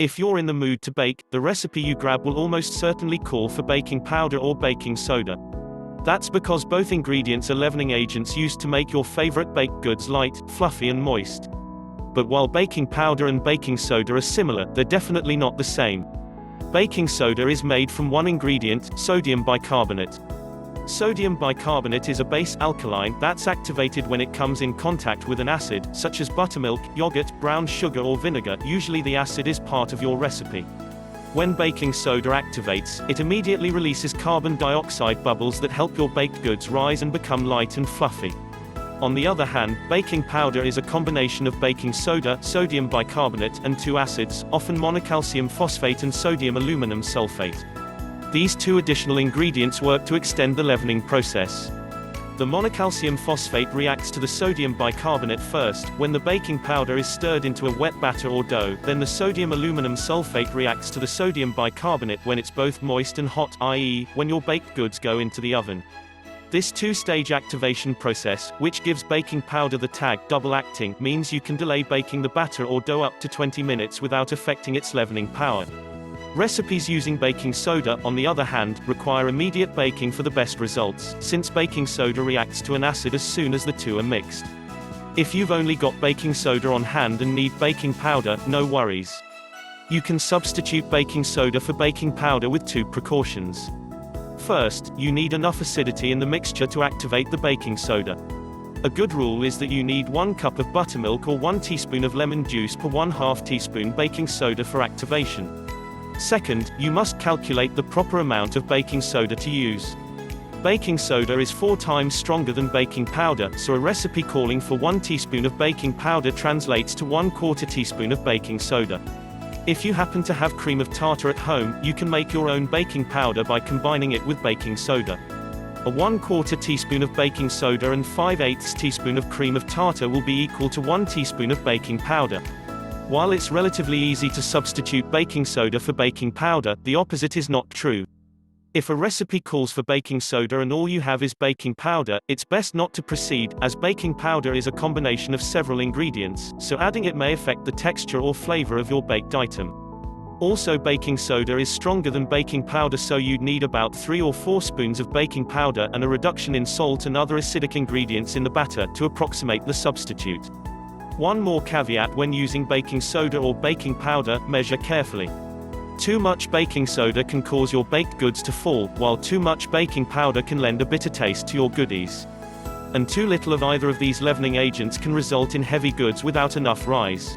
If you're in the mood to bake, the recipe you grab will almost certainly call for baking powder or baking soda. That's because both ingredients are leavening agents used to make your favorite baked goods light, fluffy and moist. But while baking powder and baking soda are similar, they're definitely not the same. Baking soda is made from one ingredient, sodium bicarbonate. Sodium bicarbonate is a base alkaline that's activated when it comes in contact with an acid, such as buttermilk, yogurt, brown sugar or vinegar. Usually the acid is part of your recipe. When baking soda activates, it immediately releases carbon dioxide bubbles that help your baked goods rise and become light and fluffy. On the other hand, baking powder is a combination of baking soda, sodium bicarbonate, and two acids, often monocalcium phosphate and sodium aluminum sulfate. These two additional ingredients work to extend the leavening process. The monocalcium phosphate reacts to the sodium bicarbonate first. When the baking powder is stirred into a wet batter or dough, then the sodium aluminum sulfate reacts to the sodium bicarbonate when it's both moist and hot, i.e., when your baked goods go into the oven. This two-stage activation process, which gives baking powder the tag double acting, means you can delay baking the batter or dough up to 20 minutes without affecting its leavening power. Recipes using baking soda, on the other hand, require immediate baking for the best results, since baking soda reacts to an acid as soon as the two are mixed. If you've only got baking soda on hand and need baking powder, no worries. You can substitute baking soda for baking powder with two precautions. First, you need enough acidity in the mixture to activate the baking soda. A good rule is that you need 1 cup of buttermilk or 1 teaspoon of lemon juice per 1/2 teaspoon baking soda for activation. Second, you must calculate the proper amount of baking soda to use. Baking soda is 4 times stronger than baking powder, so a recipe calling for 1 teaspoon of baking powder translates to 1/4 teaspoon of baking soda. If you happen to have cream of tartar at home, you can make your own baking powder by combining it with baking soda. A 1/4 teaspoon of baking soda and 5/8 teaspoon of cream of tartar will be equal to 1 teaspoon of baking powder. While it's relatively easy to substitute baking soda for baking powder, the opposite is not true. If a recipe calls for baking soda and all you have is baking powder, it's best not to proceed, as baking powder is a combination of several ingredients, so adding it may affect the texture or flavor of your baked item. Also, baking soda is stronger than baking powder, so you'd need about 3 or 4 spoons of baking powder and a reduction in salt and other acidic ingredients in the batter to approximate the substitute. One more caveat when using baking soda or baking powder: measure carefully. Too much baking soda can cause your baked goods to fall, while too much baking powder can lend a bitter taste to your goodies. And too little of either of these leavening agents can result in heavy goods without enough rise.